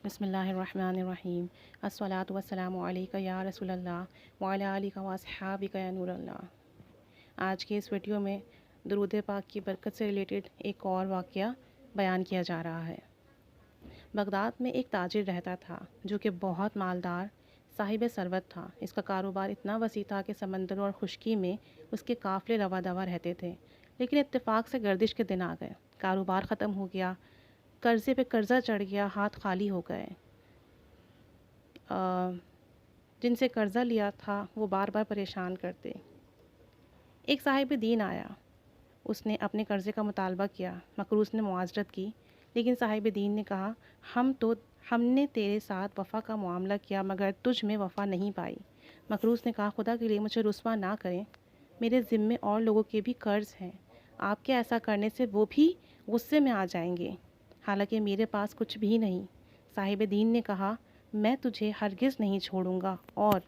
بسم اللہ الرحمن الرحیم الصلاۃ والسلام علیک یا رسول اللہ وعلی آلک و اصحابک یا نور اللہ۔ آج کے اس ویڈیو میں درود پاک کی برکت سے ریلیٹڈ ایک اور واقعہ بیان کیا جا رہا ہے۔ بغداد میں ایک تاجر رہتا تھا جو کہ بہت مالدار صاحب ثروت تھا۔ اس کا کاروبار اتنا وسیع تھا کہ سمندر اور خشکی میں اس کے قافلے رواں دواں رہتے تھے، لیکن اتفاق سے گردش کے دن آ گئے، کاروبار ختم ہو گیا، قرضے پہ قرضہ چڑھ گیا، ہاتھ خالی ہو گئے۔ جن سے قرضہ لیا تھا وہ بار بار پریشان کرتے۔ ایک صاحب دین آیا، اس نے اپنے قرضے کا مطالبہ کیا۔ مقروض نے معاذرت کی، لیکن صاحب دین نے کہا ہم نے تیرے ساتھ وفا کا معاملہ کیا مگر تجھ میں وفا نہیں پائی۔ مقروض نے کہا خدا کے لیے مجھے رسوا نہ کریں، میرے ذمے اور لوگوں کے بھی قرض ہیں، آپ کے ایسا کرنے سے وہ بھی غصے میں آ جائیں گے، حالانکہ میرے پاس کچھ بھی نہیں۔ صاحب دین نے کہا میں تجھے ہرگز نہیں چھوڑوں گا، اور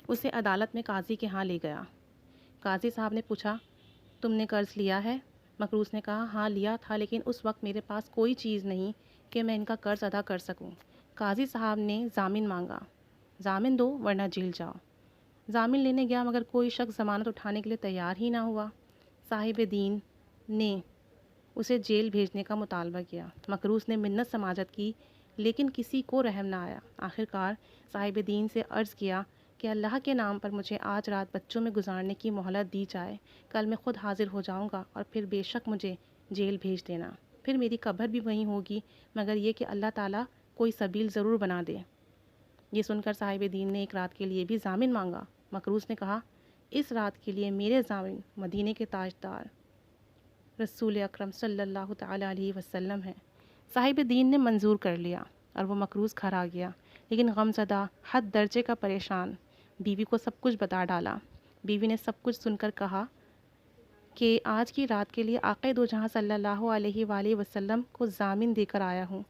اسے عدالت میں قاضی کے ہاں لے گیا۔ قاضی صاحب نے پوچھا تم نے قرض لیا ہے؟ مقروض نے کہا ہاں لیا تھا، لیکن اس وقت میرے پاس کوئی چیز نہیں کہ میں ان کا قرض ادا کر سکوں۔ قاضی صاحب نے ضامن مانگا، ضامن دو ورنہ جیل جاؤ۔ ضامن لینے گیا مگر کوئی شخص ضمانت اٹھانے کے لیے تیار ہی نہ ہوا۔ صاحب دین نے اسے جیل بھیجنے کا مطالبہ کیا۔ مقروض نے منت سماجت کی، لیکن کسی کو رحم نہ آیا۔ آخرکار صاحب دین سے عرض کیا کہ اللہ کے نام پر مجھے آج رات بچوں میں گزارنے کی مہلت دی جائے، کل میں خود حاضر ہو جاؤں گا اور پھر بے شک مجھے جیل بھیج دینا، پھر میری قبر بھی وہیں ہوگی، مگر یہ کہ اللہ تعالیٰ کوئی سبیل ضرور بنا دے۔ یہ سن کر صاحب دین نے ایک رات کے لیے بھی ضامن مانگا۔ مقروض نے کہا اس رات کے لیے میرے ضامن مدینے کے تاجدار رسول اکرم صلی اللہ تعالیٰ علیہ وسلم ہیں۔ صاحب دین نے منظور کر لیا اور وہ مقروض گھر آ گیا، لیکن غم زدہ حد درجے کا پریشان بیوی کو سب کچھ بتا ڈالا۔ بیوی نے سب کچھ سن کر کہا کہ آج کی رات کے لیے آقا دو جہاں صلی اللہ علیہ وآلہ وسلم کو ضامن دے کر آیا ہوں۔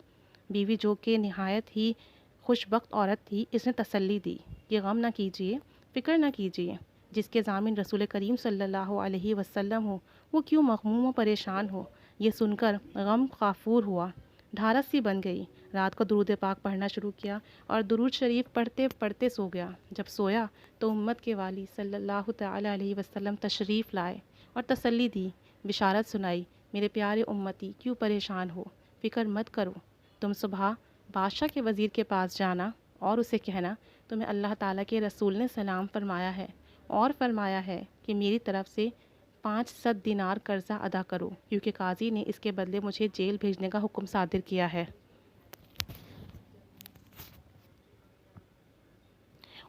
بیوی جو کہ نہایت ہی خوش بخت عورت تھی، اس نے تسلی دی کہ غم نہ کیجیے، فکر نہ کیجیے، جس کے ضامن رسول کریم صلی اللہ علیہ وسلم ہو وہ کیوں مغموم و پریشان ہو۔ یہ سن کر غم غافور ہوا، ڈھارس سی بن گئی، رات کو درود پاک پڑھنا شروع کیا اور درود شریف پڑھتے پڑھتے سو گیا۔ جب سویا تو امت کے والی صلی اللہ تعالی علیہ وسلم تشریف لائے اور تسلی دی، بشارت سنائی، میرے پیارے امتی کیوں پریشان ہو، فکر مت کرو، تم صبح بادشاہ کے وزیر کے پاس جانا اور اسے کہنا تمہیں اللہ تعالیٰ کے رسول نے سلام فرمایا ہے اور فرمایا ہے کہ میری طرف سے 500 دینار قرضہ ادا کرو، کیونکہ قاضی نے اس کے بدلے مجھے جیل بھیجنے کا حکم صادر کیا ہے،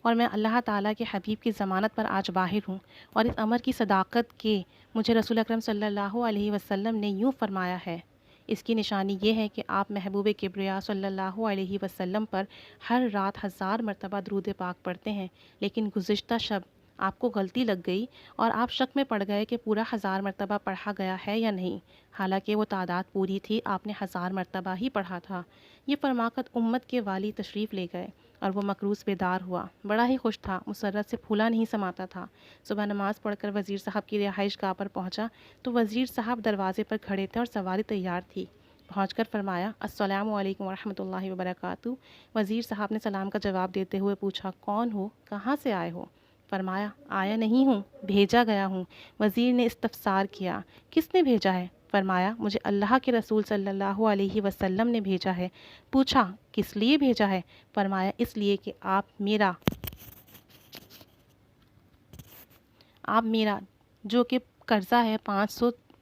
اور میں اللہ تعالیٰ کے حبیب کی ضمانت پر آج باہر ہوں، اور اس امر کی صداقت کہ مجھے رسول اکرم صلی اللہ علیہ وسلم نے یوں فرمایا ہے۔ اس کی نشانی یہ ہے کہ آپ محبوب کبریا صلی اللہ علیہ وسلم پر ہر رات 1000 مرتبہ درود پاک پڑھتے ہیں، لیکن گزشتہ شب آپ کو غلطی لگ گئی اور آپ شک میں پڑ گئے کہ پورا 1000 مرتبہ پڑھا گیا ہے یا نہیں، حالانکہ وہ تعداد پوری تھی، آپ نے 1000 مرتبہ ہی پڑھا تھا۔ یہ فرما کر امت کے والی تشریف لے گئے اور وہ مقروض بیدار ہوا، بڑا ہی خوش تھا، مسرت سے پھولا نہیں سماتا تھا۔ صبح نماز پڑھ کر وزیر صاحب کی رہائش گاہ پر پہنچا تو وزیر صاحب دروازے پر کھڑے تھے اور سواری تیار تھی۔ پہنچ کر فرمایا السلام علیکم ورحمۃ اللہ وبرکاتہ۔ وزیر صاحب نے سلام کا جواب دیتے ہوئے پوچھا کون ہو، کہاں سے آئے ہو؟ فرمایا آیا نہیں ہوں، بھیجا گیا ہوں۔ وزیر نے استفسار کیا کس نے بھیجا ہے؟ فرمایا مجھے اللہ کے رسول صلی اللہ علیہ وسلم نے بھیجا ہے۔ پوچھا کس لیے بھیجا ہے؟ فرمایا اس لیے کہ آپ میرا جو کہ قرضہ ہے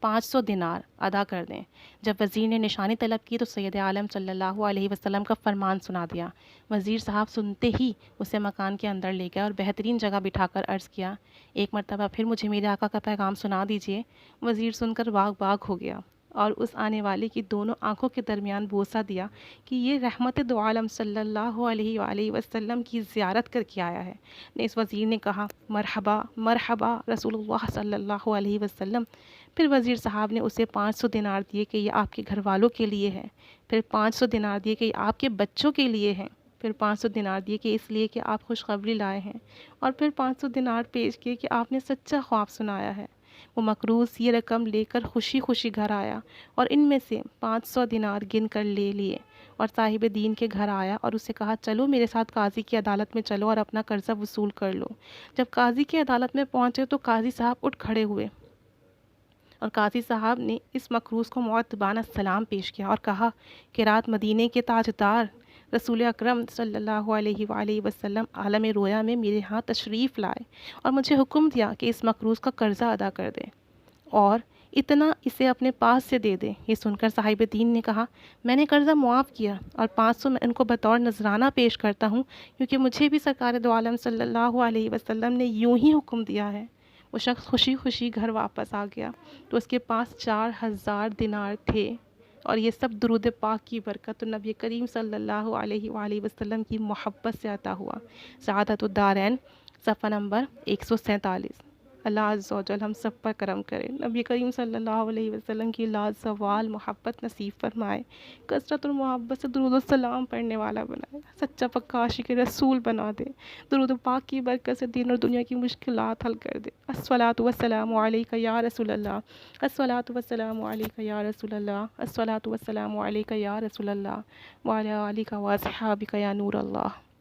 500 دینار ادا کر دیں۔ جب وزیر نے نشانی طلب کی تو سید عالم صلی اللہ علیہ وسلم کا فرمان سنا دیا۔ وزیر صاحب سنتے ہی اسے مکان کے اندر لے گیا اور بہترین جگہ بٹھا کر عرض کیا ایک مرتبہ پھر مجھے میرے آقا کا پیغام سنا دیجیے۔ وزیر سن کر باغ باغ ہو گیا اور اس آنے والے کی دونوں آنکھوں کے درمیان بوسہ دیا کہ یہ رحمت دو عالم صلی اللہ علیہ وآلہ وسلم کی زیارت کر کے آیا ہے۔ اس وزیر نے کہا مرحبا مرحبا رسول اللہ صلی اللہ علیہ وسلم۔ پھر وزیر صاحب نے اسے 500 دینار دیے کہ یہ آپ کے گھر والوں کے لیے ہے، پھر 500 دینار دیے کہ یہ آپ کے بچوں کے لیے ہیں، پھر 500 دینار دیے کہ اس لیے کہ آپ خوشخبری لائے ہیں، اور پھر 500 دینار پیش کیے کہ آپ نے سچا خواب سنایا ہے۔ وہ مقروض یہ رقم لے کر خوشی خوشی گھر آیا اور ان میں سے 500 دینار گن کر لے لیے اور صاحب دین کے گھر آیا اور اسے کہا چلو میرے ساتھ قاضی کی عدالت میں چلو اور اپنا قرضہ وصول کر لو۔ جب قاضی کی عدالت میں پہنچے تو قاضی صاحب اٹھ کھڑے ہوئے اور قاضی صاحب نے اس مقروض کو معتبانہ سلام پیش کیا اور کہا کہ رات مدینے کے تاجدار رسول اکرم صلی اللہ علیہ وآلہ وسلم عالم رویا میں میرے ہاں تشریف لائے اور مجھے حکم دیا کہ اس مقروض کا قرضہ ادا کر دے اور اتنا اسے اپنے پاس سے دے دے۔ یہ سن کر صاحب دین نے کہا میں نے قرضہ معاف کیا اور 500 میں ان کو بطور نذرانہ پیش کرتا ہوں کیونکہ مجھے بھی سرکار دو عالم صلی اللہ علیہ وسلم نے یوں ہی حکم دیا ہے۔ وہ شخص خوشی خوشی گھر واپس آ گیا تو اس کے پاس 4000 دینار تھے اور یہ سب درود پاک کی برکت اور نبی کریم صلی اللہ علیہ وآلہ وسلم کی محبت سے عطا ہوا۔ سعادت الدارین صفحہ نمبر 147۔ اللہ عز و جل ہم سب پر کرم کرے، نبی کریم صلی اللہ علیہ وسلم کی لازوال محبت نصیب فرمائے، کثرت اور محبت سے درود و سلام پڑھنے والا بنائے، سچا پکا عاشق رسول بنا دے، درود و پاک کی برکت سے دین اور دنیا کی مشکلات حل کر دے۔ الصلاۃ والسلام علیک یا رسول اللہ، الصلاۃ والسلام علیک یا رسول اللہ، الصلاۃ والسلام علیک یا رسول اللہ وعلی آلک و اصحابک یا نور اللہ۔